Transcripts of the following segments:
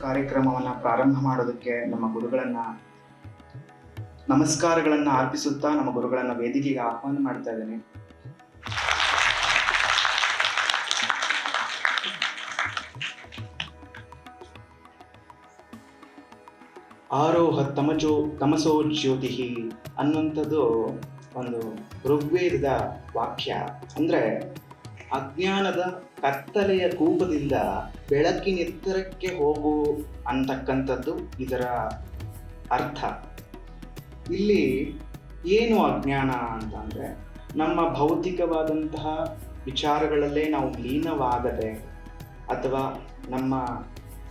ಕಾರ್ಯಕ್ರಮವನ್ನು ಪ್ರಾರಂಭ ಮಾಡೋದಕ್ಕೆ ನಮ್ಮ ಗುರುಗಳನ್ನ ನಮಸ್ಕಾರಗಳನ್ನು ಅರ್ಪಿಸುತ್ತಾ ನಮ್ಮ ಗುರುಗಳನ್ನ ವೇದಿಕೆಗೆ ಆಹ್ವಾನ ಮಾಡ್ತಾ ಇದ್ದೇನೆ. ಆರೋಹ ತಮಸೋ ಜ್ಯೋತಿ ಅನ್ನುವಂಥದ್ದು ಒಂದು ಋಗ್ವೇದದ ವಾಕ್ಯ. ಅಂದ್ರೆ ಅಜ್ಞಾನದ ಕತ್ತಲೆಯ ಕೂಪದಿಂದ ಬೆಳಕಿನೆತ್ತರಕ್ಕೆ ಹೋಗು ಅಂತಕ್ಕಂಥದ್ದು ಇದರ ಅರ್ಥ. ಇಲ್ಲಿ ಏನು ಅಜ್ಞಾನ ಅಂತಂದ್ರೆ, ನಮ್ಮ ಭೌತಿಕವಾದಂತಹ ವಿಚಾರಗಳಲ್ಲೇ ನಾವು ಲೀನವಾಗದೆ ಅಥವಾ ನಮ್ಮ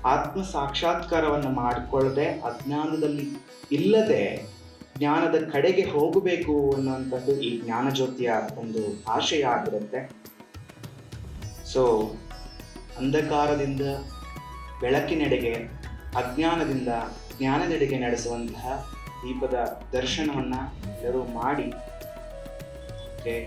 ಆತ್ಮ ಸಾಕ್ಷಾತ್ಕಾರವನ್ನು ಮಾಡಿಕೊಳ್ಳದೆ ಅಜ್ಞಾನದಲ್ಲಿ ಇಲ್ಲದೆ ಜ್ಞಾನದ ಕಡೆಗೆ ಹೋಗಬೇಕು ಅನ್ನುವಂಥದ್ದು ಈ ಜ್ಞಾನ ಜ್ಯೋತಿಯ ಒಂದು ಆಶಯ ಆಗಿರುತ್ತೆ. ಸೊ ಅಂಧಕಾರದಿಂದ ಬೆಳಕಿನೆಡೆಗೆ, ಅಜ್ಞಾನದಿಂದ ಜ್ಞಾನದೆಡೆಗೆ ನಡೆಸುವಂತಹ ದೀಪದ ದರ್ಶನವನ್ನ ಎಲ್ಲರೂ ಮಾಡಿ. ಓಕೆ,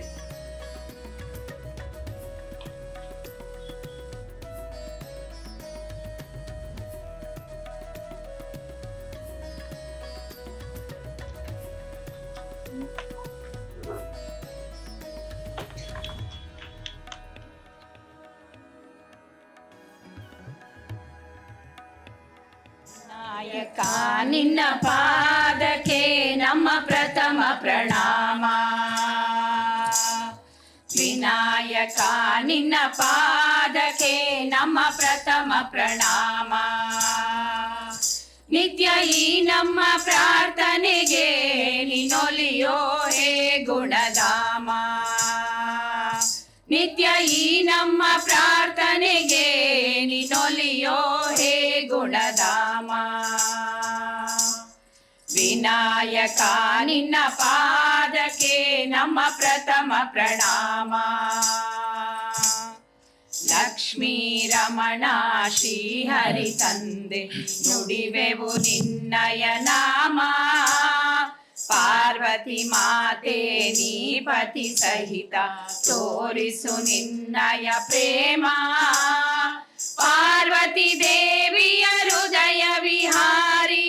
ನಾಯಕ ನಿನ್ನ ಪಾದಕ್ಕೆ ನಮ್ಮ ಪ್ರಥಮ ಪ್ರಣಾಮ. ವಿನಾಯಕ ನಿನ್ನ ಪಾದಕ್ಕೆ ನಮ್ಮ ಪ್ರಥಮ ಪ್ರಣಾಮ. ನಿತ್ಯ ಈ ನಮ್ಮ ಪ್ರಾರ್ಥನೆಗೆ ನೀನೊಲಿಯೋ ಹೇ ಗುಣಧಾಮ. ನಿತ್ಯ ಈ ನಮ್ಮ ಪ್ರಾರ್ಥನೆಗೆ ನೀನೊಲಿಯೋ ಹೇ ಗುಣಧಾಮ. ವಿನಾಯಕ ನಿನ್ನ ಪಾದಕ್ಕೆ ನಮ್ಮ ಪ್ರಥಮ ಪ್ರಣಾಮ. ಲಕ್ಷ್ಮೀ ರಮಣ ಶ್ರೀ ಹರಿ ತಂದೆ ನುಡಿವೆವು ನಿನ್ನಯ ನಾಮ. ಪಾರ್ವತಿ ಮಾತೆ ನೀ ಪತಿ ಸಹಿತ ತೋರಿಸು ನಿನ್ನಯ ಪ್ರೇಮ. ಪಾರ್ವತಿ ದೇವಿಯ ಹೃದಯ ವಿಹಾರಿ,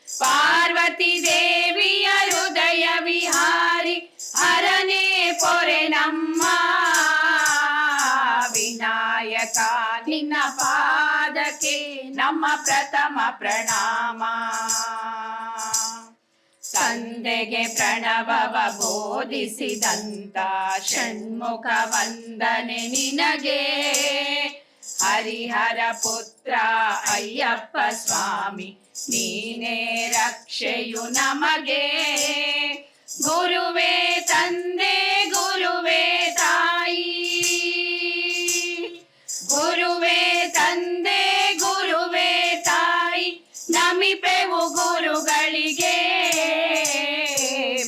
ಪಾರ್ವತಿ ದೇವಿಯ ಹೃದಯ ವಿಹಾರಿ, ಹರನೇ ಪೊರೆ ನಮ್ಮ. ವಿನಾಯಕ ನಿನ್ನ ಪಾದಕ್ಕೆ ನಮ್ಮ ಪ್ರಥಮ ಪ್ರಣಾಮ. ತಂದೆಗೆ ಪ್ರಣವವ ಬೋಧಿಸಿದಂತ ಷಣ್ಮುಖ ವಂದನೆ ನಿನಗೆ. ಹರಿಹರ ಪುತ್ರ ಅಯ್ಯಪ್ಪ ಸ್ವಾಮಿ ನೀನೇ ರಕ್ಷೆಯು ನಮಗೆ. ಗುರುವೇ ತಂದೆ ಗುರುವೇ ತಾಯಿ, ಗುರುವೇ ತಂದೆ ಗುರುವೇ ತಾಯಿ, ನಮಿಪೆವು ಗುರುಗಳಿಗೆ.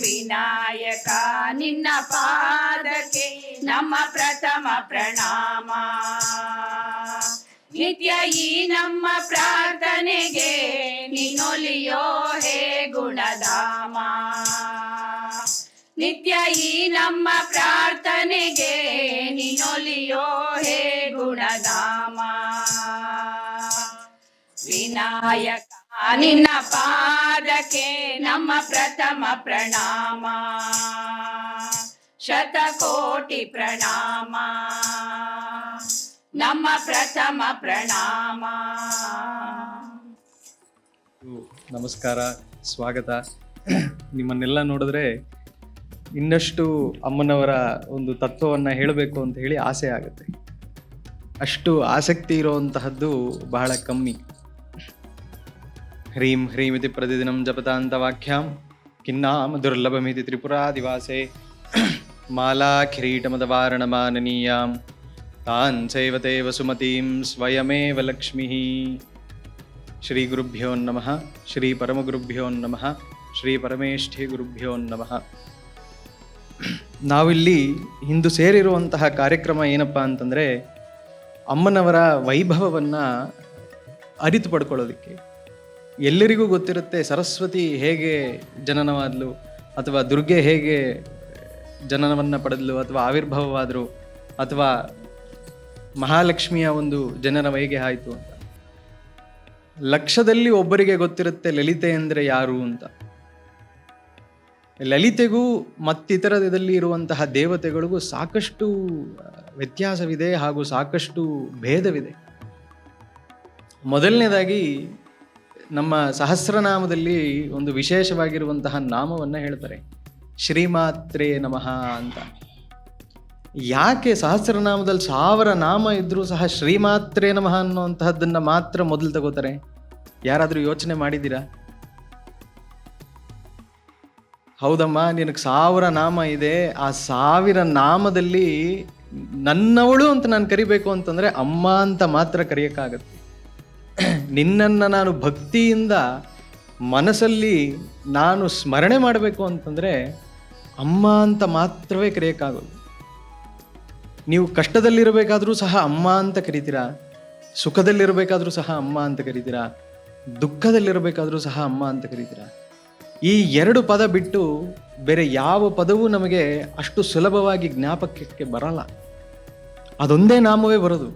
ವಿನಾಯಕ ನಿನ್ನ ಪಾದಕ್ಕೆ ನಮ್ಮ ಪ್ರಥಮ ಪ್ರಣಾಮ. ನಿತ್ಯ ಈ ನಮ್ಮ ಪ್ರಾರ್ಥನೆಗೆ ನೀನೊಲಿಯೋ ಹೇ ಗುಣಧಾಮ. ನಿತ್ಯ ಈ ನಮ್ಮ ಪ್ರಾರ್ಥನೆಗೆ ನೀನೊಲಿಯೋ ಹೇ ಗುಣಧಾಮ. ವಿನಾಯಕ ನಿನ್ನ ಪಾದಕ್ಕೆ ನಮ್ಮ ಪ್ರಥಮ ಪ್ರಣಾಮ. ಶತಕೋಟಿ ಪ್ರಣಾಮ, ನಮ್ಮ ಪ್ರಥಮ ಪ್ರಣಾಮ. ನಮಸ್ಕಾರ, ಸ್ವಾಗತ. ನಿಮ್ಮನ್ನೆಲ್ಲ ನೋಡಿದ್ರೆ ಇನ್ನಷ್ಟು ಅಮ್ಮನವರ ಒಂದು ತತ್ವವನ್ನು ಹೇಳಬೇಕು ಅಂತ ಹೇಳಿ ಆಸೆ ಆಗುತ್ತೆ. ಅಷ್ಟು ಆಸಕ್ತಿ ಇರುವಂತಹದ್ದು ಬಹಳ ಕಮ್ಮಿ. ಹ್ರೀಂ ಹ್ರೀಮಿತಿ ಪ್ರತಿದಿನಂ ಜಪತಾಂತ ವಾಕ್ಯಾಂ ಕಿನ್ನಾಮ ದುರ್ಲಭಮಿತಿ ತ್ರಿಪುರಾದಿವಾಸೆ ಮಾಲಾ ಕಿರೀಟಮದವಾರಣ ಮಾನನೀಯಾಂ ತಾನ್ ಚೈವತೆ ವಸುಮತೀಂ ಸ್ವಯಮೇವ ಲಕ್ಷ್ಮೀ. ಶ್ರೀ ಗುರುಭ್ಯೋ ನಮಃ. ಶ್ರೀ ಪರಮಗುರುಭ್ಯೋ ನಮಃ. ಶ್ರೀ ಪರಮೇಷ್ಠಿ ಗುರುಭ್ಯೋ ನಮಃ. ನಾವಿಲ್ಲಿ ಇಂದು ಸೇರಿರುವಂತಹ ಕಾರ್ಯಕ್ರಮ ಏನಪ್ಪ ಅಂತಂದರೆ, ಅಮ್ಮನವರ ವೈಭವವನ್ನು ಅರಿತು ಪಡ್ಕೊಳ್ಳೋದಕ್ಕೆ. ಎಲ್ಲರಿಗೂ ಗೊತ್ತಿರುತ್ತೆ ಸರಸ್ವತಿ ಹೇಗೆ ಜನನವಾದಲು, ಅಥವಾ ದುರ್ಗೆ ಹೇಗೆ ಜನನವನ್ನು ಪಡೆದಲು, ಅಥವಾ ಆವಿರ್ಭವವಾದರು, ಅಥವಾ ಮಹಾಲಕ್ಷ್ಮಿಯ ಒಂದು ಜನನ ವೈಗೆ ಆಯಿತು ಅಂತ. ಲಕ್ಷದಲ್ಲಿ ಒಬ್ಬರಿಗೆ ಗೊತ್ತಿರುತ್ತೆ ಲಲಿತೆ ಅಂದರೆ ಯಾರು ಅಂತ. ಲಲಿತೆಗೂ ಮತ್ತಿತರದಲ್ಲಿ ಇರುವಂತಹ ದೇವತೆಗಳಿಗೂ ಸಾಕಷ್ಟು ವ್ಯತ್ಯಾಸವಿದೆ ಹಾಗೂ ಸಾಕಷ್ಟು ಭೇದವಿದೆ. ಮೊದಲನೇದಾಗಿ ನಮ್ಮ ಸಹಸ್ರನಾಮದಲ್ಲಿ ಒಂದು ವಿಶೇಷವಾಗಿರುವಂತಹ ನಾಮವನ್ನು ಹೇಳ್ತಾರೆ, ಶ್ರೀಮಾತ್ರೇ ನಮಃ ಅಂತ. ಯಾಕೆ ಸಹಸ್ರನಾಮದಲ್ಲಿ 1000 ನಾಮ ಇದ್ರೂ ಸಹ ಶ್ರೀಮಾತ್ರೇ ನಮಃ ಅನ್ನುವಂತಹದ್ದನ್ನು ಮಾತ್ರ ಮೊದಲು ತಗೋತಾರೆ? ಯಾರಾದರೂ ಯೋಚನೆ ಮಾಡಿದ್ದೀರಾ? ಹೌದಮ್ಮ, ನಿನಗೆ 1000 ನಾಮ ಇದೆ, ಆ 1000 ನಾಮದಲ್ಲಿ ನನ್ನವಳು ಅಂತ ನಾನು ಕರಿಬೇಕು ಅಂತಂದರೆ ಅಮ್ಮ ಅಂತ ಮಾತ್ರ ಕರೆಯೋಕ್ಕಾಗತ್ತೆ. ನಿನ್ನನ್ನು ನಾನು ಭಕ್ತಿಯಿಂದ ಮನಸ್ಸಲ್ಲಿ ನಾನು ಸ್ಮರಣೆ ಮಾಡಬೇಕು ಅಂತಂದರೆ ಅಮ್ಮ ಅಂತ ಮಾತ್ರವೇ ಕರೆಯೋಕ್ಕಾಗೋದು. ನೀವು ಕಷ್ಟದಲ್ಲಿರಬೇಕಾದ್ರೂ ಸಹ ಅಮ್ಮ ಅಂತ ಕರಿತೀರಾ, ಸುಖದಲ್ಲಿರಬೇಕಾದ್ರೂ ಸಹ ಅಮ್ಮ ಅಂತ ಕರಿತೀರಾ, ದುಃಖದಲ್ಲಿರಬೇಕಾದ್ರೂ ಸಹ ಅಮ್ಮ ಅಂತ ಕರಿತೀರಾ. ಈ 2 ಪದ ಬಿಟ್ಟು ಬೇರೆ ಯಾವ ಪದವೂ ನಮಗೆ ಅಷ್ಟು ಸುಲಭವಾಗಿ ಜ್ಞಾಪಕಕ್ಕೆ ಬರಲ್ಲ. ಅದೊಂದೇ ನಾಮವೇ ಬರೋದು.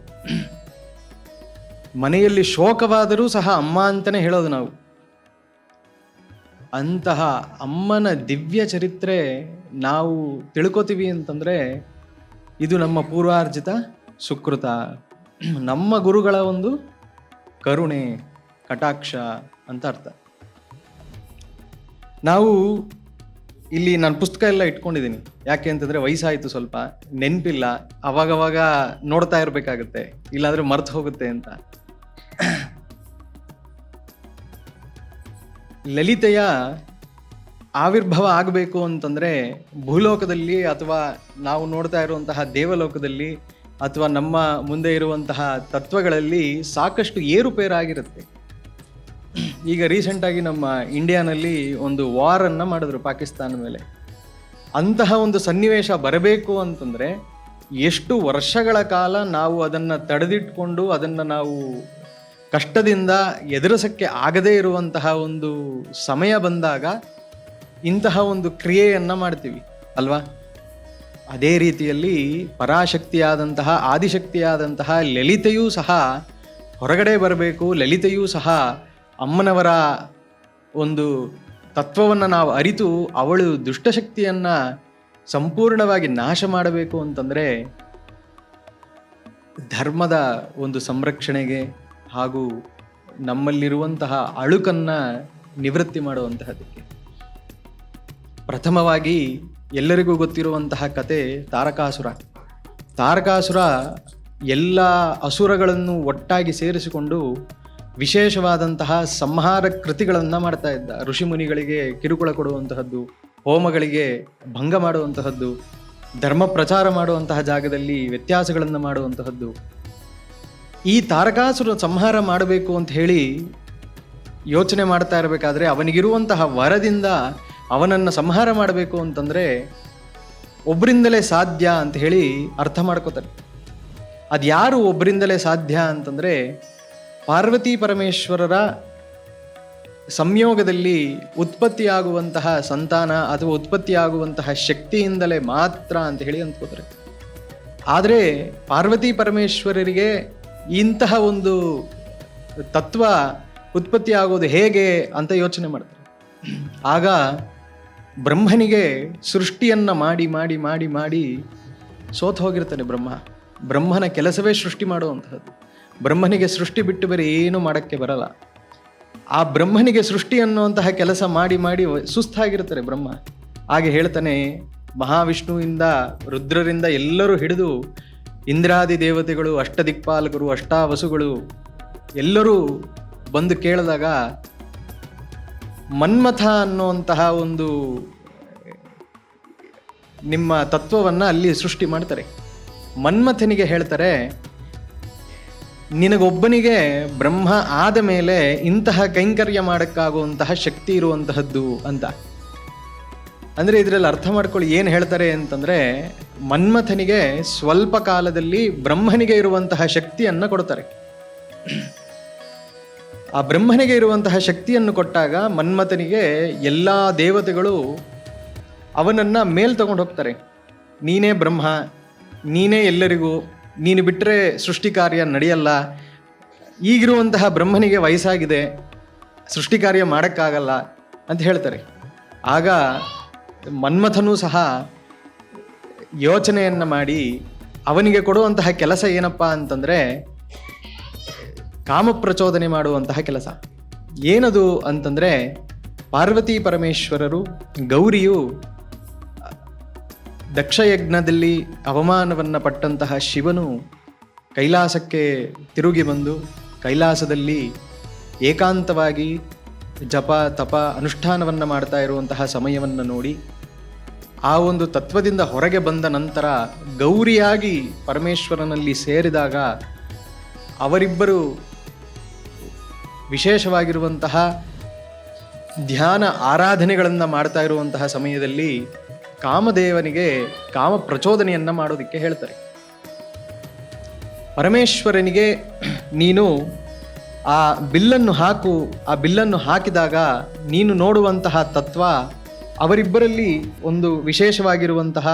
ಮನೆಯಲ್ಲಿ ಶೋಕವಾದರೂ ಸಹ ಅಮ್ಮ ಅಂತಲೇ ಹೇಳೋದು ನಾವು. ಅಂತಹ ಅಮ್ಮನ ದಿವ್ಯ ಚರಿತ್ರೆ ನಾವು ತಿಳ್ಕೊತೀವಿ ಅಂತಂದರೆ ಇದು ನಮ್ಮ ಪೂರ್ವಾರ್ಜಿತ ಸುಕೃತ, ನಮ್ಮ ಗುರುಗಳ ಒಂದು ಕರುಣೆ ಕಟಾಕ್ಷ ಅಂತ ಅರ್ಥ. ನಾವು ಇಲ್ಲಿ ನಾನು ಪುಸ್ತಕ ಎಲ್ಲ ಇಟ್ಕೊಂಡಿದ್ದೀನಿ. ಯಾಕೆ ಅಂತಂದರೆ ವಯಸ್ಸಾಯಿತು, ಸ್ವಲ್ಪ ನೆನಪಿಲ್ಲ, ಅವಾಗವಾಗ ನೋಡ್ತಾ ಇರಬೇಕಾಗುತ್ತೆ, ಇಲ್ಲಾಂದರೆ ಮರ್ತು ಹೋಗುತ್ತೆ ಅಂತ. ಲಲಿತೆಯ ಆವಿರ್ಭಾವ ಆಗಬೇಕು ಅಂತಂದರೆ ಭೂಲೋಕದಲ್ಲಿ ಅಥವಾ ನಾವು ನೋಡ್ತಾ ಇರುವಂತಹ ದೇವಲೋಕದಲ್ಲಿ ಅಥವಾ ನಮ್ಮ ಮುಂದೆ ಇರುವಂತಹ ತತ್ವಗಳಲ್ಲಿ ಸಾಕಷ್ಟು ಏರುಪೇರಾಗಿರುತ್ತೆ. ಈಗ ರೀಸೆಂಟಾಗಿ ನಮ್ಮ ಇಂಡಿಯಾನಲ್ಲಿ ಒಂದು ವಾರನ್ನು ಮಾಡಿದ್ರು ಪಾಕಿಸ್ತಾನ ಮೇಲೆ. ಅಂತಹ ಒಂದು ಸನ್ನಿವೇಶ ಬರಬೇಕು ಅಂತಂದರೆ ಎಷ್ಟು ವರ್ಷಗಳ ಕಾಲ ನಾವು ಅದನ್ನು ತಡೆದಿಟ್ಕೊಂಡು ಅದನ್ನು ನಾವು ಕಷ್ಟದಿಂದ ಎದುರಿಸಕ್ಕೆ ಆಗದೇ ಇರುವಂತಹ ಒಂದು ಸಮಯ ಬಂದಾಗ ಇಂತಹ ಒಂದು ಕ್ರಿಯೆಯನ್ನು ಮಾಡ್ತೀವಿ ಅಲ್ವಾ? ಅದೇ ರೀತಿಯಲ್ಲಿ ಪರಾಶಕ್ತಿಯಾದಂತಹ ಆದಿಶಕ್ತಿಯಾದಂತಹ ಲಲಿತೆಯೂ ಸಹ ಹೊರಗಡೆ ಬರಬೇಕು. ಲಲಿತೆಯೂ ಸಹ ಅಮ್ಮನವರ ಒಂದು ತತ್ವವನ್ನು ನಾವು ಅರಿತು ಅವಳು ದುಷ್ಟಶಕ್ತಿಯನ್ನು ಸಂಪೂರ್ಣವಾಗಿ ನಾಶ ಮಾಡಬೇಕು ಅಂತಂದರೆ ಧರ್ಮದ ಒಂದು ಸಂರಕ್ಷಣೆಗೆ ಹಾಗೂ ನಮ್ಮಲ್ಲಿರುವಂತಹ ಅಳುಕನ್ನು ನಿವೃತ್ತಿ ಮಾಡುವಂತಹದಕ್ಕೆ ಪ್ರಥಮವಾಗಿ ಎಲ್ಲರಿಗೂ ಗೊತ್ತಿರುವಂತಹ ಕತೆ ತಾರಕಾಸುರ. ತಾರಕಾಸುರ ಎಲ್ಲ ಅಸುರಗಳನ್ನು ಒಟ್ಟಾಗಿ ಸೇರಿಸಿಕೊಂಡು ವಿಶೇಷವಾದಂತಹ ಸಂಹಾರ ಕೃತಿಗಳನ್ನು ಮಾಡ್ತಾ ಇದ್ದ. ಋಷಿಮುನಿಗಳಿಗೆ ಕಿರುಕುಳ ಕೊಡುವಂತಹದ್ದು, ಹೋಮಗಳಿಗೆ ಭಂಗ ಮಾಡುವಂತಹದ್ದು, ಧರ್ಮ ಪ್ರಚಾರ ಮಾಡುವಂತಹ ಜಾಗದಲ್ಲಿ ವ್ಯತ್ಯಾಸಗಳನ್ನು ಮಾಡುವಂತಹದ್ದು. ಈ ತಾರಕಾಸುರ ಸಂಹಾರ ಮಾಡಬೇಕು ಅಂತ ಹೇಳಿ ಯೋಚನೆ ಮಾಡ್ತಾ ಇರಬೇಕಾದ್ರೆ ಅವನಿಗಿರುವಂತಹ ವರದಿಂದ ಅವನನ್ನು ಸಂಹಾರ ಮಾಡಬೇಕು ಅಂತಂದರೆ ಒಬ್ಬರಿಂದಲೇ ಸಾಧ್ಯ ಅಂತ ಹೇಳಿ ಅರ್ಥ ಮಾಡ್ಕೋತಾರೆ. ಅದು ಯಾರು ಒಬ್ಬರಿಂದಲೇ ಸಾಧ್ಯ ಅಂತಂದರೆ ಪಾರ್ವತಿ ಪರಮೇಶ್ವರರ ಸಂಯೋಗದಲ್ಲಿ ಉತ್ಪತ್ತಿಯಾಗುವಂತಹ ಸಂತಾನ ಅಥವಾ ಉತ್ಪತ್ತಿಯಾಗುವಂತಹ ಶಕ್ತಿಯಿಂದಲೇ ಮಾತ್ರ ಅಂತ ಹೇಳಿ ಅಂದ್ಕೋತಾರೆ. ಆದರೆ ಪಾರ್ವತಿ ಪರಮೇಶ್ವರರಿಗೆ ಇಂತಹ ಒಂದು ತತ್ವ ಉತ್ಪತ್ತಿ ಆಗೋದು ಹೇಗೆ ಅಂತ ಯೋಚನೆ ಮಾಡ್ತಾರೆ. ಆಗ ಬ್ರಹ್ಮನಿಗೆ ಸೃಷ್ಟಿಯನ್ನು ಮಾಡಿ ಮಾಡಿ ಮಾಡಿ ಮಾಡಿ ಸೋತು ಹೋಗಿರ್ತಾನೆ ಬ್ರಹ್ಮನ ಕೆಲಸವೇ ಸೃಷ್ಟಿ ಮಾಡುವಂತಹದ್ದು. ಬ್ರಹ್ಮನಿಗೆ ಸೃಷ್ಟಿ ಬಿಟ್ಟು ಬೇರೆ ಏನೂ ಮಾಡೋಕ್ಕೆ ಬರಲ್ಲ. ಆ ಬ್ರಹ್ಮನಿಗೆ ಸೃಷ್ಟಿ ಅನ್ನುವಂತಹ ಕೆಲಸ ಮಾಡಿ ಮಾಡಿ ಸುಸ್ತಾಗಿರ್ತಾರೆ ಬ್ರಹ್ಮ. ಹಾಗೆ ಹೇಳ್ತಾನೆ, ಮಹಾವಿಷ್ಣುವಿಂದ ರುದ್ರರಿಂದ ಎಲ್ಲರೂ ಹಿಡಿದು ಇಂದ್ರಾದಿ ದೇವತೆಗಳು, ಅಷ್ಟದಿಕ್ಪಾಲಕರು, ಅಷ್ಟಾವಸುಗಳು ಎಲ್ಲರೂ ಬಂದು ಕೇಳಿದಾಗ ಮನ್ಮಥ ಅನ್ನುವಂತಹ ಒಂದು ನಿಮ್ಮ ತತ್ವವನ್ನು ಅಲ್ಲಿ ಸೃಷ್ಟಿ ಮಾಡ್ತಾರೆ. ಮನ್ಮಥನಿಗೆ ಹೇಳ್ತಾರೆ, ನಿನಗೊಬ್ಬನಿಗೆ ಬ್ರಹ್ಮ ಆದ ಮೇಲೆ ಇಂತಹ ಕೈಂಕರ್ಯ ಮಾಡೋಕ್ಕಾಗುವಂತಹ ಶಕ್ತಿ ಇರುವಂತಹದ್ದು ಅಂತ. ಅಂದರೆ ಇದರಲ್ಲಿ ಅರ್ಥ ಮಾಡ್ಕೊಳ್ಳಿ, ಏನು ಹೇಳ್ತಾರೆ ಅಂತಂದರೆ ಮನ್ಮಥನಿಗೆ ಸ್ವಲ್ಪ ಕಾಲದಲ್ಲಿ ಬ್ರಹ್ಮನಿಗೆ ಇರುವಂತಹ ಶಕ್ತಿಯನ್ನು ಕೊಡ್ತಾರೆ. ಆ ಬ್ರಹ್ಮನಿಗೆ ಇರುವಂತಹ ಶಕ್ತಿಯನ್ನು ಕೊಟ್ಟಾಗ ಮನ್ಮಥನಿಗೆ ಎಲ್ಲ ದೇವತೆಗಳು ಅವನನ್ನು ಮೇಲ್ ತಗೊಂಡು ಹೋಗ್ತಾರೆ. ನೀನೇ ಬ್ರಹ್ಮ, ನೀನೇ ಎಲ್ಲರಿಗೂ ನೀನು ಬಿಟ್ಟರೆ ಸೃಷ್ಟಿ ಕಾರ್ಯ ನಡೆಯಲ್ಲ, ಈಗಿರುವಂತಹ ಬ್ರಹ್ಮನಿಗೆ ವಯಸ್ಸಾಗಿದೆ, ಸೃಷ್ಟಿ ಕಾರ್ಯ ಮಾಡೋಕ್ಕಾಗಲ್ಲ ಅಂತ ಹೇಳ್ತಾರೆ. ಆಗ ಮನ್ಮಥನೂ ಸಹ ಯೋಚನೆಯನ್ನು ಮಾಡಿ ಅವನಿಗೆ ಕೊಡುವಂತಹ ಕೆಲಸ ಏನಪ್ಪ ಅಂತಂದರೆ ಕಾಮಪ್ರಚೋದನೆ ಮಾಡುವಂತಹ ಕೆಲಸ. ಏನದು ಅಂತಂದರೆ, ಪಾರ್ವತಿ ಪರಮೇಶ್ವರರು, ಗೌರಿಯು ದಕ್ಷಯಜ್ಞದಲ್ಲಿ ಅವಮಾನವನ್ನು ಪಟ್ಟಂತಹ ಶಿವನು ಕೈಲಾಸಕ್ಕೆ ತಿರುಗಿ ಬಂದು ಕೈಲಾಸದಲ್ಲಿ ಏಕಾಂತವಾಗಿ ಜಪ ತಪ ಅನುಷ್ಠಾನವನ್ನು ಮಾಡ್ತಾ ಇರುವಂತಹ ಸಮಯವನ್ನು ನೋಡಿ ಆ ಒಂದು ತತ್ವದಿಂದ ಹೊರಗೆ ಬಂದ ನಂತರ ಗೌರಿಯಾಗಿ ಪರಮೇಶ್ವರನಲ್ಲಿ ಸೇರಿದಾಗ ಅವರಿಬ್ಬರು ವಿಶೇಷವಾಗಿರುವಂತಹ ಧ್ಯಾನ ಆರಾಧನೆಗಳನ್ನು ಮಾಡ್ತಾ ಇರುವಂತಹ ಸಮಯದಲ್ಲಿ ಕಾಮದೇವನಿಗೆ ಕಾಮ ಪ್ರಚೋದನೆಯನ್ನು ಮಾಡೋದಕ್ಕೆ ಹೇಳ್ತಾರೆ. ಪರಮೇಶ್ವರನಿಗೆ ನೀನು ಆ ಬಿಲ್ಲನ್ನು ಹಾಕು, ಆ ಬಿಲ್ಲನ್ನು ಹಾಕಿದಾಗ ನೀನು ನೋಡುವಂತಹ ತತ್ವ ಅವರಿಬ್ಬರಲ್ಲಿ ಒಂದು ವಿಶೇಷವಾಗಿರುವಂತಹ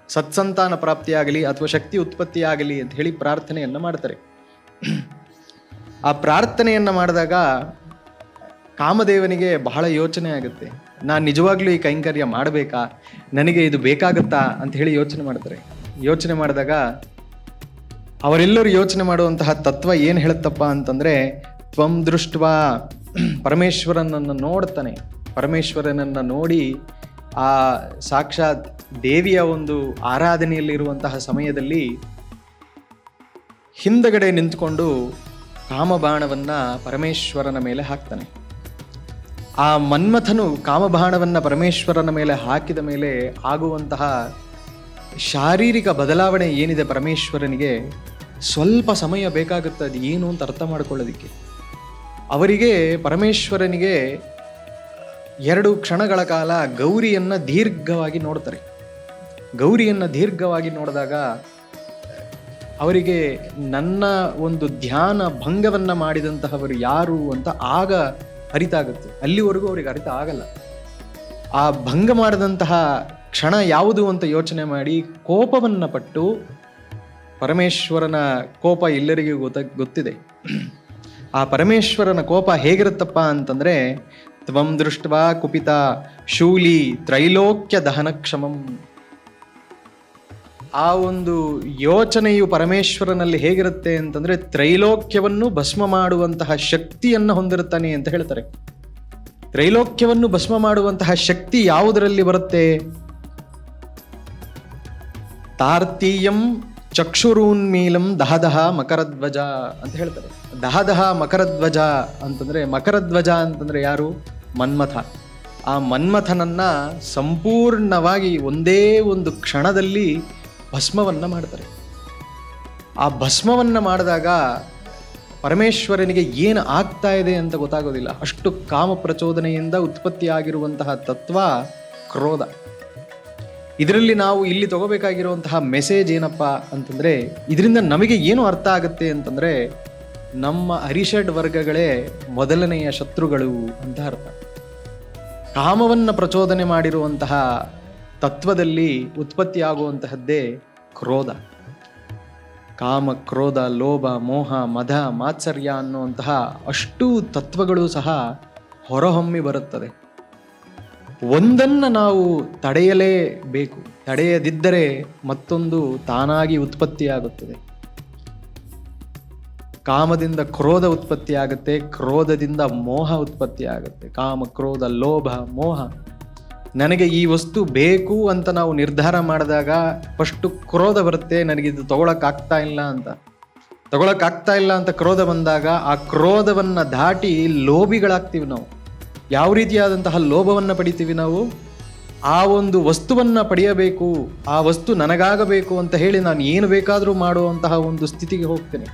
ಸತ್ಸಂತಾನ ಪ್ರಾಪ್ತಿಯಾಗಲಿ ಅಥವಾ ಶಕ್ತಿ ಉತ್ಪತ್ತಿಯಾಗಲಿ ಅಂತ ಹೇಳಿ ಪ್ರಾರ್ಥನೆಯನ್ನು ಮಾಡ್ತಾರೆ. ಆ ಪ್ರಾರ್ಥನೆಯನ್ನು ಮಾಡಿದಾಗ ಕಾಮದೇವನಿಗೆ ಬಹಳ ಯೋಚನೆ ಆಗುತ್ತೆ. ನಾನು ನಿಜವಾಗ್ಲೂ ಈ ಕೈಂಕರ್ಯ ಮಾಡಬೇಕಾ, ನನಗೆ ಇದು ಬೇಕಾಗುತ್ತಾ ಅಂತ ಹೇಳಿ ಯೋಚನೆ ಮಾಡ್ತಾರೆ. ಯೋಚನೆ ಮಾಡಿದಾಗ ಅವರೆಲ್ಲರೂ ಯೋಚನೆ ಮಾಡುವಂತಹ ತತ್ವ ಏನು ಹೇಳುತ್ತಪ್ಪ ಅಂತಂದರೆ, ತ್ವಂ ದೃಷ್ಟ್ವಾ, ಪರಮೇಶ್ವರನನ್ನು ನೋಡ್ತಾನೆ. ಪರಮೇಶ್ವರನನ್ನು ನೋಡಿ ಆ ಸಾಕ್ಷಾತ್ ದೇವಿಯ ಒಂದು ಆರಾಧನೆಯಲ್ಲಿರುವಂತಹ ಸಮಯದಲ್ಲಿ ಹಿಂದಗಡೆ ನಿಂತುಕೊಂಡು ಕಾಮಬಾಣವನ್ನು ಪರಮೇಶ್ವರನ ಮೇಲೆ ಹಾಕ್ತಾನೆ. ಆ ಮನ್ಮಥನು ಕಾಮಬಾಣವನ್ನು ಪರಮೇಶ್ವರನ ಮೇಲೆ ಹಾಕಿದ ಮೇಲೆ ಆಗುವಂತಹ ಶಾರೀರಿಕ ಬದಲಾವಣೆ ಏನಿದೆ ಪರಮೇಶ್ವರನಿಗೆ ಸ್ವಲ್ಪ ಸಮಯ ಬೇಕಾಗುತ್ತೆ ಅದು ಏನು ಅಂತ ಅರ್ಥ ಮಾಡ್ಕೊಳ್ಳೋದಕ್ಕೆ. ಅವರಿಗೆ ಪರಮೇಶ್ವರನಿಗೆ 2 ಕ್ಷಣಗಳ ಕಾಲ ಗೌರಿಯನ್ನು ದೀರ್ಘವಾಗಿ ನೋಡ್ತಾರೆ. ಗೌರಿಯನ್ನು ದೀರ್ಘವಾಗಿ ನೋಡಿದಾಗ ಅವರಿಗೆ ನನ್ನ ಒಂದು ಧ್ಯಾನ ಭಂಗವನ್ನು ಮಾಡಿದಂತಹವರು ಯಾರು ಅಂತ ಆಗ ಅರಿತಾಗುತ್ತೆ. ಅಲ್ಲಿವರೆಗೂ ಅವರಿಗೆ ಅರಿತ ಆಗಲ್ಲ. ಆ ಭಂಗ ಮಾಡಿದಂತಹ ಕ್ಷಣ ಯಾವುದು ಅಂತ ಯೋಚನೆ ಮಾಡಿ ಕೋಪವನ್ನು ಪಟ್ಟು, ಪರಮೇಶ್ವರನ ಕೋಪ ಎಲ್ಲರಿಗೂ ಗೊತ್ತಿದೆ. ಆ ಪರಮೇಶ್ವರನ ಕೋಪ ಹೇಗಿರುತ್ತಪ್ಪ ಅಂತಂದರೆ, ತ್ವಂ ದೃಷ್ಟ್ವಾ ಕುಪಿತ ಶೂಲಿ ತ್ರೈಲೋಕ್ಯ ದಹನ ಕ್ಷಮಂ. ಆ ಒಂದು ಯೋಚನೆಯು ಪರಮೇಶ್ವರನಲ್ಲಿ ಹೇಗಿರುತ್ತೆ ಅಂತಂದರೆ, ತ್ರೈಲೋಕ್ಯವನ್ನು ಭಸ್ಮ ಮಾಡುವಂತಹ ಶಕ್ತಿಯನ್ನು ಹೊಂದಿರುತ್ತಾನೆ ಅಂತ ಹೇಳ್ತಾರೆ. ತ್ರೈಲೋಕ್ಯವನ್ನು ಭಸ್ಮ ಮಾಡುವಂತಹ ಶಕ್ತಿ ಯಾವುದರಲ್ಲಿ ಬರುತ್ತೆ? ತಾರ್ತೀಯಂ ಚಕ್ಷುರೂನ್ಮೀಲಂ ದಹದಹ ಮಕರಧ್ವಜ ಅಂತ ಹೇಳ್ತಾರೆ. ದಹದಹ ಮಕರಧ್ವಜ ಅಂತಂದರೆ, ಮಕರಧ್ವಜ ಅಂತಂದರೆ ಯಾರು? ಮನ್ಮಥ. ಆ ಮನ್ಮಥನನ್ನ ಸಂಪೂರ್ಣವಾಗಿ ಒಂದೇ ಒಂದು ಕ್ಷಣದಲ್ಲಿ ಭಸ್ಮವನ್ನು ಮಾಡ್ತಾರೆ. ಆ ಭಸ್ಮವನ್ನು ಮಾಡಿದಾಗ ಪರಮೇಶ್ವರನಿಗೆ ಏನು ಆಗ್ತಾ ಇದೆ ಅಂತ ಗೊತ್ತಾಗೋದಿಲ್ಲ. ಅಷ್ಟು ಕಾಮ ಪ್ರಚೋದನೆಯಿಂದ ಉತ್ಪತ್ತಿಯಾಗಿರುವಂತಹ ತತ್ವ ಕ್ರೋಧ. ಇದರಲ್ಲಿ ನಾವು ಇಲ್ಲಿ ತಗೋಬೇಕಾಗಿರುವಂತಹ ಮೆಸೇಜ್ ಏನಪ್ಪ ಅಂತಂದರೆ, ಇದರಿಂದ ನಮಗೆ ಏನು ಅರ್ಥ ಆಗುತ್ತೆ ಅಂತಂದರೆ, ನಮ್ಮ ಅರಿಷಡ್ ವರ್ಗಗಳೇ ಮೊದಲನೆಯ ಶತ್ರುಗಳು ಅಂತ ಅರ್ಥ. ಕಾಮವನ್ನು ಪ್ರಚೋದನೆ ಮಾಡಿರುವಂತಹ ತತ್ವದಲ್ಲಿ ಉತ್ಪತ್ತಿಯಾಗುವಂತಹದ್ದೇ ಕ್ರೋಧ. ಕಾಮ, ಕ್ರೋಧ, ಲೋಭ, ಮೋಹ, ಮದ, ಮಾತ್ಸರ್ಯ ಅನ್ನುವಂತಹ ಅಷ್ಟೂ ತತ್ವಗಳು ಸಹ ಹೊರಹೊಮ್ಮಿ ಬರುತ್ತದೆ. ಒಂದನ್ನು ನಾವು ತಡೆಯಲೇಬೇಕು. ತಡೆಯದಿದ್ದರೆ ಮತ್ತೊಂದು ತಾನಾಗಿ ಉತ್ಪತ್ತಿಯಾಗುತ್ತದೆ. ಕಾಮದಿಂದ ಕ್ರೋಧ ಉತ್ಪತ್ತಿಯಾಗುತ್ತೆ, ಕ್ರೋಧದಿಂದ ಮೋಹ ಉತ್ಪತ್ತಿಯಾಗುತ್ತೆ. ಕಾಮ, ಕ್ರೋಧ, ಲೋಭ, ಮೋಹ. ನನಗೆ ಈ ವಸ್ತು ಬೇಕು ಅಂತ ನಾವು ನಿರ್ಧಾರ ಮಾಡಿದಾಗ ಫಸ್ಟು ಕ್ರೋಧ ಬರುತ್ತೆ, ನನಗಿದು ತಗೊಳಕ್ಕಾಗ್ತಾ ಇಲ್ಲ ಅಂತ ಕ್ರೋಧ ಬಂದಾಗ ಆ ಕ್ರೋಧವನ್ನು ದಾಟಿ ಲೋಭಿಗಳಾಗ್ತೀವಿ ನಾವು. ಯಾವ ರೀತಿಯಾದಂತಹ ಲೋಭವನ್ನು ಪಡಿತೀವಿ ನಾವು? ಆ ಒಂದು ವಸ್ತುವನ್ನು ಪಡೆಯಬೇಕು, ಆ ವಸ್ತು ನನಗಾಗಬೇಕು ಅಂತ ಹೇಳಿ ನಾನು ಏನು ಬೇಕಾದರೂ ಮಾಡುವಂತಹ ಒಂದು ಸ್ಥಿತಿಗೆ ಹೋಗ್ತೇನೆ.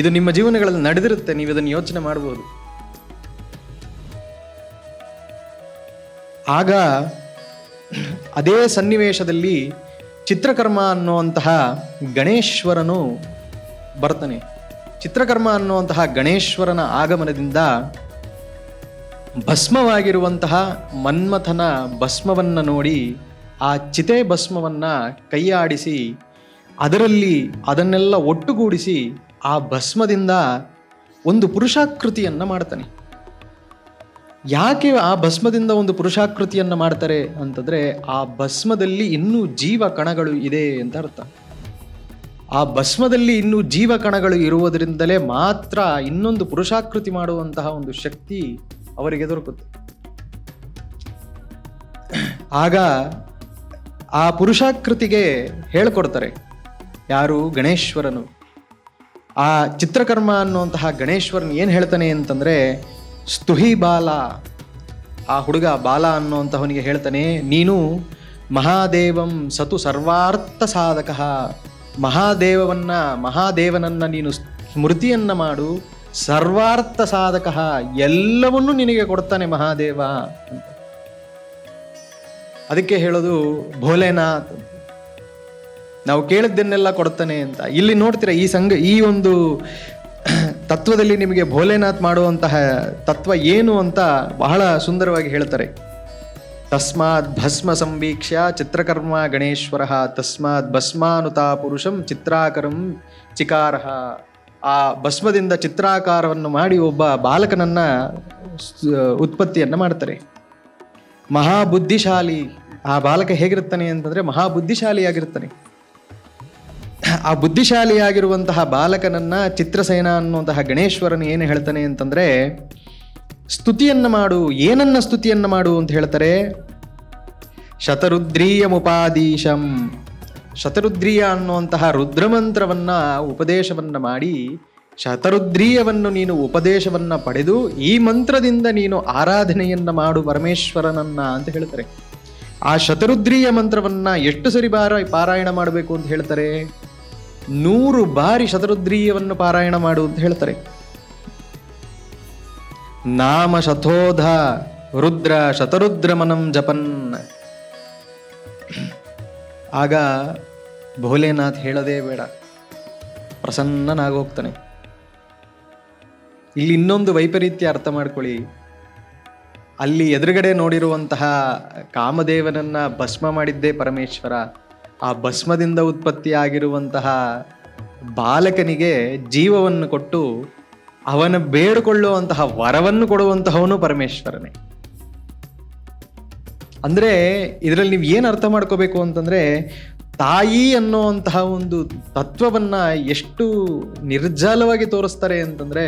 ಇದು ನಿಮ್ಮ ಜೀವನಗಳಲ್ಲಿ ನಡೆದಿರುತ್ತೆ, ನೀವು ಇದನ್ನು ಯೋಚನೆ ಮಾಡಬಹುದು. ಆಗ ಅದೇ ಸನ್ನಿವೇಶದಲ್ಲಿ ಚಿತ್ರಕರ್ಮ ಅನ್ನುವಂತಹ ಗಣೇಶ್ವರನು ಬರ್ತಾನೆ. ಚಿತ್ರಕರ್ಮ ಅನ್ನುವಂತಹ ಗಣೇಶ್ವರನ ಆಗಮನದಿಂದ ಭಸ್ಮವಾಗಿರುವಂತಹ ಮನ್ಮಥನ ಭಸ್ಮವನ್ನು ನೋಡಿ ಆ ಚಿತೆ ಭಸ್ಮವನ್ನು ಕೈಯಾಡಿಸಿ ಅದರಲ್ಲಿ ಅದನ್ನೆಲ್ಲ ಒಟ್ಟುಗೂಡಿಸಿ ಆ ಭಸ್ಮದಿಂದ ಒಂದು ಪುರುಷಾಕೃತಿಯನ್ನು ಮಾಡ್ತಾನೆ. ಯಾಕೆ ಆ ಭಸ್ಮದಿಂದ ಒಂದು ಪುರುಷಾಕೃತಿಯನ್ನು ಮಾಡ್ತಾರೆ ಅಂತಂದರೆ, ಆ ಭಸ್ಮದಲ್ಲಿ ಇನ್ನೂ ಜೀವ ಕಣಗಳು ಇದೆ ಅಂತ ಅರ್ಥ. ಆ ಭಸ್ಮದಲ್ಲಿ ಇನ್ನೂ ಜೀವ ಕಣಗಳು ಇರುವುದರಿಂದಲೇ ಮಾತ್ರ ಇನ್ನೊಂದು ಪುರುಷಾಕೃತಿ ಮಾಡುವಂತಹ ಒಂದು ಶಕ್ತಿ ಅವರಿಗೆ ದೊರಕುತ್ತೆ. ಆಗ ಆ ಪುರುಷಾಕೃತಿಗೆ ಹೇಳ್ಕೊಡ್ತಾರೆ ಯಾರು? ಗಣೇಶ್ವರನು. ಆ ಚಿತ್ರಕರ್ಮ ಅನ್ನುವಂತಹ ಗಣೇಶ್ವರನ್ ಏನು ಹೇಳ್ತಾನೆ ಅಂತಂದರೆ, ಸ್ತುಹಿ ಬಾಲ. ಆ ಹುಡುಗ ಬಾಲ ಅನ್ನುವಂತಹವನಿಗೆ ಹೇಳ್ತಾನೆ, ನೀನು ಮಹಾದೇವಂ ಸತು ಸರ್ವಾರ್ಥ ಸಾಧಕ. ಮಹಾದೇವನನ್ನ ನೀನು ಸ್ಮೃತಿಯನ್ನ ಮಾಡು, ಸರ್ವಾರ್ಥ ಸಾಧಕ, ಎಲ್ಲವನ್ನೂ ನಿನಗೆ ಕೊಡ್ತಾನೆ ಮಹಾದೇವ ಅಂತ. ಅದಕ್ಕೆ ಹೇಳೋದು ಭೋಲೆನಾಥ್. ನಾವು ಕೇಳಿದ್ದನ್ನೆಲ್ಲ ಕೊಡ್ತಾನೆ ಅಂತ. ಇಲ್ಲಿ ನೋಡ್ತೀರಾ ಈ ಒಂದು ತತ್ವದಲ್ಲಿ ನಿಮಗೆ ಭೋಲೆನಾಥ್ ಮಾಡುವಂತಹ ತತ್ವ ಏನು ಅಂತ ಬಹಳ ಸುಂದರವಾಗಿ ಹೇಳ್ತಾರೆ. ತಸ್ಮಾತ್ ಭಸ್ಮ ಸಂವೀಕ್ಷ್ಯ ಚಿತ್ರಕರ್ಮ ಗಣೇಶ್ವರ ತಸ್ಮಾತ್ ಭಸ್ಮಾನುತಾ ಪುರುಷಂ ಚಿತ್ರಾಕರಂ ಚಿಕಾರಃ. ಆ ಭಸ್ಮದಿಂದ ಚಿತ್ರಾಕಾರವನ್ನು ಮಾಡಿ ಒಬ್ಬ ಬಾಲಕನನ್ನ ಉತ್ಪತ್ತಿಯನ್ನ ಮಾಡ್ತಾರೆ. ಮಹಾಬುದ್ಧಿಶಾಲಿ. ಆ ಬಾಲಕ ಹೇಗಿರ್ತಾನೆ ಅಂತಂದ್ರೆ ಮಹಾಬುದ್ಧಿಶಾಲಿಯಾಗಿರ್ತಾನೆ. ಆ ಬುದ್ಧಿಶಾಲಿಯಾಗಿರುವಂತಹ ಬಾಲಕನನ್ನ ಚಿತ್ರಸೇನ ಅನ್ನುವಂತಹ ಗಣೇಶ್ವರನು ಏನು ಹೇಳ್ತಾನೆ ಅಂತಂದ್ರೆ, ಸ್ತುತಿಯನ್ನ ಮಾಡು. ಏನನ್ನ ಸ್ತುತಿಯನ್ನ ಮಾಡು ಅಂತ ಹೇಳ್ತಾರೆ? ಶತರುದ್ರೀಯ ಮುಪಾದೀಶಂ. ಶತರುದ್ರೀಯ ಅನ್ನುವಂತಹ ರುದ್ರಮಂತ್ರವನ್ನ ಉಪದೇಶವನ್ನ ಮಾಡಿ, ಶತರುದ್ರೀಯವನ್ನು ನೀನು ಉಪದೇಶವನ್ನ ಪಡೆದು ಈ ಮಂತ್ರದಿಂದ ನೀನು ಆರಾಧನೆಯನ್ನ ಮಾಡು ಪರಮೇಶ್ವರನನ್ನ ಅಂತ ಹೇಳ್ತಾರೆ. ಆ ಶತರುದ್ರೀಯ ಮಂತ್ರವನ್ನ ಎಷ್ಟು ಸರಿ ಪಾರಾಯಣ ಮಾಡಬೇಕು ಅಂತ ಹೇಳ್ತಾರೆ? 100 ಬಾರಿ ಶತರುದ್ರೀಯವನ್ನು ಪಾರಾಯಣ ಮಾಡು ಅಂತ ಹೇಳ್ತಾರೆ. ನಾಮ ಶತೋಧ ರುದ್ರ ಶತರುದ್ರಮನಂ ಜಪನ್. ಆಗ ಭೋಲೆನಾಥ್ ಹೇಳೋದೇ ಬೇಡ, ಪ್ರಸನ್ನನಾಗೋಗ್ತಾನೆ. ಇಲ್ಲಿ ಇನ್ನೊಂದು ವೈಪರೀತ್ಯ ಅರ್ಥ ಮಾಡ್ಕೊಳ್ಳಿ. ಅಲ್ಲಿ ಎದುರುಗಡೆ ನೋಡಿರುವಂತಹ ಕಾಮದೇವನನ್ನ ಭಸ್ಮ ಮಾಡಿದ್ದೇ ಪರಮೇಶ್ವರ. ಆ ಭಸ್ಮದಿಂದ ಉತ್ಪತ್ತಿಯಾಗಿರುವಂತಹ ಬಾಲಕನಿಗೆ ಜೀವವನ್ನು ಕೊಟ್ಟು ಅವನ ಬೇಡಿಕೊಳ್ಳುವಂತಹ ವರವನ್ನು ಕೊಡುವಂತಹವನು ಪರಮೇಶ್ವರನೇ. ಅಂದ್ರೆ ಇದರಲ್ಲಿ ನೀವು ಏನು ಅರ್ಥ ಮಾಡ್ಕೋಬೇಕು ಅಂತಂದ್ರೆ, ತಾಯಿ ಅನ್ನುವಂತಹ ಒಂದು ತತ್ವವನ್ನ ಎಷ್ಟು ನಿರ್ಜಲವಾಗಿ ತೋರಿಸ್ತಾರೆ ಅಂತಂದ್ರೆ,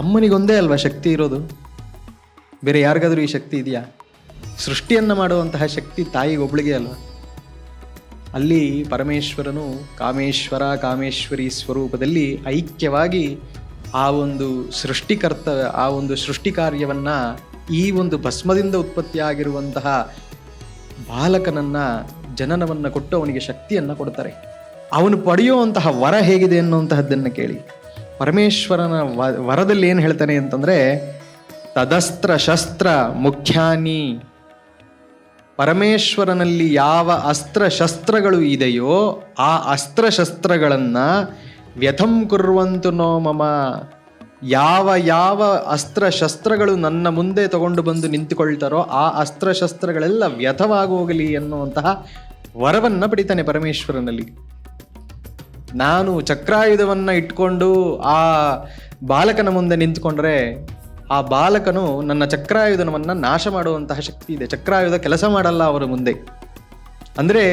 ಅಮ್ಮನಿಗೊಂದೇ ಅಲ್ವಾ ಶಕ್ತಿ ಇರೋದು? ಬೇರೆ ಯಾರಿಗಾದ್ರೂ ಈ ಶಕ್ತಿ ಇದೆಯಾ? ಸೃಷ್ಟಿಯನ್ನ ಮಾಡುವಂತಹ ಶಕ್ತಿ ತಾಯಿಗೊಬ್ಳಿಗೆ ಅಲ್ವಾ? ಅಲ್ಲಿ ಪರಮೇಶ್ವರನು ಕಾಮೇಶ್ವರ ಕಾಮೇಶ್ವರಿ ಸ್ವರೂಪದಲ್ಲಿ ಐಕ್ಯವಾಗಿ ಆ ಒಂದು ಆ ಒಂದು ಸೃಷ್ಟಿ ಕಾರ್ಯವನ್ನ ಈ ಒಂದು ಭಸ್ಮದಿಂದ ಉತ್ಪತ್ತಿಯಾಗಿರುವಂತಹ ಬಾಲಕನನ್ನ ಜನನವನ್ನ ಕೊಟ್ಟು ಅವನಿಗೆ ಶಕ್ತಿಯನ್ನ ಕೊಡ್ತಾರೆ. ಅವನು ಪಡೆಯುವಂತಹ ವರ ಹೇಗಿದೆ ಅನ್ನುವಂತಹದ್ದನ್ನು ಕೇಳಿ. ಪರಮೇಶ್ವರನ ವರದಲ್ಲಿ ಏನು ಹೇಳ್ತಾನೆ ಅಂತಂದ್ರೆ, ತದಸ್ತ್ರ ಶಸ್ತ್ರ ಮುಖ್ಯಾನಿ. ಪರಮೇಶ್ವರನಲ್ಲಿ ಯಾವ ಅಸ್ತ್ರಶಸ್ತ್ರಗಳು ಇದೆಯೋ ಆ ಅಸ್ತ್ರಶಸ್ತ್ರಗಳನ್ನ ವ್ಯಥಂ ಕುರ್ವಂತು ನೋ ಮಮ. ಯಾವ ಅಸ್ತ್ರಶಸ್ತ್ರಗಳು ನನ್ನ ಮುಂದೆ ತಗೊಂಡು ಬಂದು ನಿಂತುಕೊಳ್ತಾರೋ ಆ ಅಸ್ತ್ರಶಸ್ತ್ರಗಳೆಲ್ಲ ವ್ಯಥವಾಗೋಗಲಿ ಎನ್ನುವಂತಹ ವರವನ್ನ ಪಡಿತಾನೆ ಪರಮೇಶ್ವರನಲ್ಲಿ. ನಾನು ಚಕ್ರಾಯುಧವನ್ನ ಇಟ್ಕೊಂಡು ಆ ಬಾಲಕನ ಮುಂದೆ ನಿಂತ್ಕೊಂಡ್ರೆ ಆ ಬಾಲಕನು ನನ್ನ ಚಕ್ರಾಯುಧನವನ್ನ ನಾಶ ಮಾಡುವಂತಹ ಶಕ್ತಿ ಇದೆ. ಚಕ್ರಾಯುಧ ಕೆಲಸ ಮಾಡಲ್ಲ ಅವರ ಮುಂದೆ. ಅಂದ್ರೆ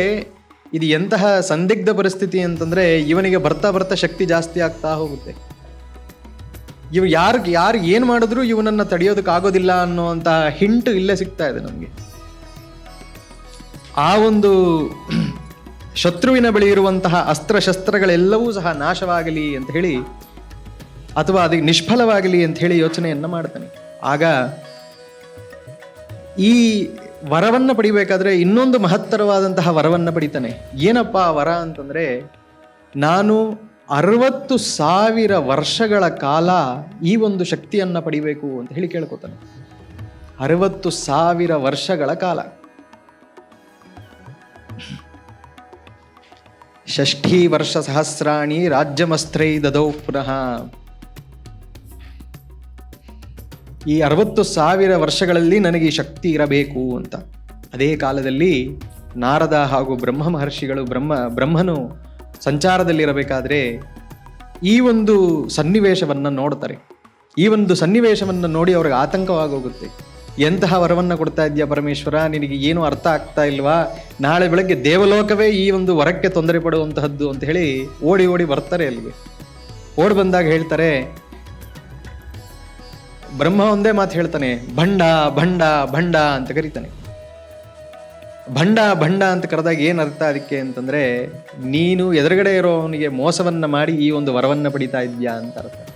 ಇದು ಎಂತಹ ಸಂದಿಗ್ಧ ಪರಿಸ್ಥಿತಿ ಅಂತಂದ್ರೆ, ಇವನಿಗೆ ಬರ್ತಾ ಶಕ್ತಿ ಜಾಸ್ತಿ ಆಗ್ತಾ ಹೋಗುತ್ತೆ. ಯಾರು ಏನ್ ಮಾಡಿದ್ರು ಇವನನ್ನ ತಡೆಯೋದಕ್ಕಾಗೋದಿಲ್ಲ ಅನ್ನುವಂತಹ ಹಿಂಟು ಇಲ್ಲೇ ಸಿಗ್ತಾ ಇದೆ ನಮ್ಗೆ. ಆ ಒಂದು ಶತ್ರುವಿನ ಬಳಿ ಇರುವಂತಹ ಅಸ್ತ್ರಶಸ್ತ್ರಗಳೆಲ್ಲವೂ ಸಹ ನಾಶವಾಗಲಿ ಅಂತ ಹೇಳಿ, ಅಥವಾ ಅದಕ್ಕೆ ನಿಷ್ಫಲವಾಗಲಿ ಅಂತ ಹೇಳಿ ಯೋಚನೆಯನ್ನ ಮಾಡ್ತಾನೆ. ಆಗ ಈ ವರವನ್ನ ಪಡಿಬೇಕಾದ್ರೆ ಇನ್ನೊಂದು ಮಹತ್ತರವಾದಂತಹ ವರವನ್ನ ಪಡಿತಾನೆ. ಏನಪ್ಪ ಆ ವರ ಅಂತಂದ್ರೆ, ನಾನು 60,000 ವರ್ಷಗಳ ಕಾಲ ಈ ಒಂದು ಶಕ್ತಿಯನ್ನ ಪಡಿಬೇಕು ಅಂತ ಹೇಳಿ ಕೇಳ್ಕೊತಾನೆ. 60,000 ವರ್ಷಗಳ ಕಾಲ. 60 ವರ್ಷ ಸಹಸ್ರಾಣಿ ರಾಜ್ಯಮಸ್ತ್ರೈ ದದೌ ಪುನಃ. ಈ 60,000 ವರ್ಷಗಳಲ್ಲಿ ನನಗೆ ಈ ಶಕ್ತಿ ಇರಬೇಕು ಅಂತ. ಅದೇ ಕಾಲದಲ್ಲಿ ನಾರದ ಹಾಗೂ ಬ್ರಹ್ಮ ಮಹರ್ಷಿಗಳು ಬ್ರಹ್ಮನು ಸಂಚಾರದಲ್ಲಿರಬೇಕಾದ್ರೆ ಈ ಒಂದು ಸನ್ನಿವೇಶವನ್ನು ನೋಡ್ತಾರೆ. ಈ ಒಂದು ಸನ್ನಿವೇಶವನ್ನು ನೋಡಿ ಅವ್ರಿಗೆ ಆತಂಕವಾಗೋಗುತ್ತೆ. ಎಂತಹ ವರವನ್ನು ಕೊಡ್ತಾ ಇದೆಯಾ ಪರಮೇಶ್ವರ, ನಿನಗೆ ಏನು ಅರ್ಥ ಆಗ್ತಾ ಇಲ್ವಾ, ನಾಳೆ ಬೆಳಗ್ಗೆ ದೇವಲೋಕವೇ ಈ ಒಂದು ವರಕ್ಕೆ ತೊಂದರೆ ಪಡುವಂತಹದ್ದು ಅಂತ ಹೇಳಿ ಓಡಿ ಓಡಿ ಬರ್ತಾರೆ. ಅಲ್ಲಿಗೆ ಓಡಿ ಬಂದಾಗ ಹೇಳ್ತಾರೆ, ಬ್ರಹ್ಮ ಒಂದೇ ಮಾತು ಹೇಳ್ತಾನೆ, ಭಂಡ ಭಂಡ ಭಂಡ ಅಂತ ಕರೀತಾನೆ. ಭಂಡ ಭಂಡ ಅಂತ ಕರೆದಾಗ ಏನು ಅರ್ಥ ಅದಕ್ಕೆ ಅಂತಂದ್ರೆ, ನೀನು ಎದುರುಗಡೆ ಇರೋವನಿಗೆ ಮೋಸವನ್ನ ಮಾಡಿ ಈ ಒಂದು ವರವನ್ನ ಪಡಿತಾ ಇದ್ಯಾ ಅಂತ ಅರ್ಥ.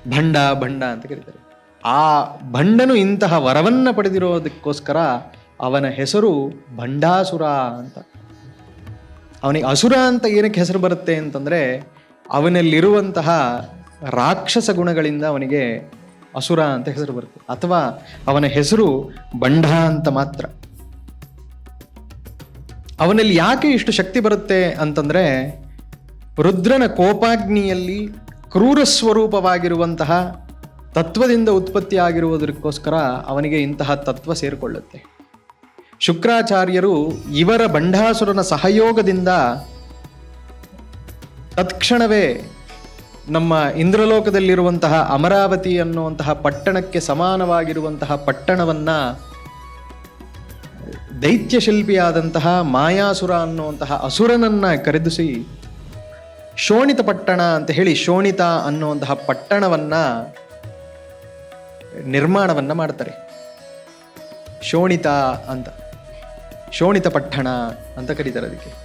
ಭಂಡ ಭಂಡ ಅಂತ ಕರೀತಾರೆ. ಆ ಭಂಡನು ಇಂತಹ ವರವನ್ನ ಪಡೆದಿರೋದಕ್ಕೋಸ್ಕರ ಅವನ ಹೆಸರು ಭಂಡಾಸುರ ಅಂತ. ಅವನಿಗೆ ಅಸುರ ಅಂತ ಏನಕ್ಕೆ ಹೆಸರು ಬರುತ್ತೆ ಅಂತಂದ್ರೆ, ಅವನಲ್ಲಿರುವಂತಹ ರಾಕ್ಷಸ ಗುಣಗಳಿಂದ ಅವನಿಗೆ ಅಸುರ ಅಂತ ಹೆಸರು ಬರುತ್ತೆ. ಅಥವಾ ಅವನ ಹೆಸರು ಬಂಡ ಅಂತ ಮಾತ್ರ. ಅವನಲ್ಲಿ ಯಾಕೆ ಇಷ್ಟು ಶಕ್ತಿ ಬರುತ್ತೆ ಅಂತಂದ್ರೆ, ರುದ್ರನ ಕೋಪಾಗ್ನಿಯಲ್ಲಿ ಕ್ರೂರ ಸ್ವರೂಪವಾಗಿರುವಂತಹ ತತ್ವದಿಂದ ಉತ್ಪತ್ತಿ ಆಗಿರುವುದಕ್ಕೋಸ್ಕರ ಅವನಿಗೆ ಇಂತಹ ತತ್ವ ಸೇರಿಕೊಳ್ಳುತ್ತೆ. ಶುಕ್ರಾಚಾರ್ಯರು ಇವರ ಬಂಡಾಸುರನ ಸಹಯೋಗದಿಂದ ತತ್ಕ್ಷಣವೇ ನಮ್ಮ ಇಂದ್ರಲೋಕದಲ್ಲಿರುವಂತಹ ಅಮರಾವತಿ ಅನ್ನುವಂತಹ ಪಟ್ಟಣಕ್ಕೆ ಸಮಾನವಾಗಿರುವಂತಹ ಪಟ್ಟಣವನ್ನ ದೈತ್ಯ ಶಿಲ್ಪಿಯಾದಂತಹ ಮಾಯಾಸುರ ಅನ್ನುವಂತಹ ಅಸುರನನ್ನ ಕರೆದಿಸಿ ಶೋಣಿತ ಪಟ್ಟಣ ಅಂತ ಹೇಳಿ ಶೋಣಿತ ಅನ್ನುವಂತಹ ಪಟ್ಟಣವನ್ನ ನಿರ್ಮಾಣವನ್ನ ಮಾಡ್ತಾರೆ. ಶೋಣಿತ ಅಂತ, ಶೋಣಿತ ಪಟ್ಟಣ ಅಂತ ಕರೀತಾರೆ ಅದಕ್ಕೆ.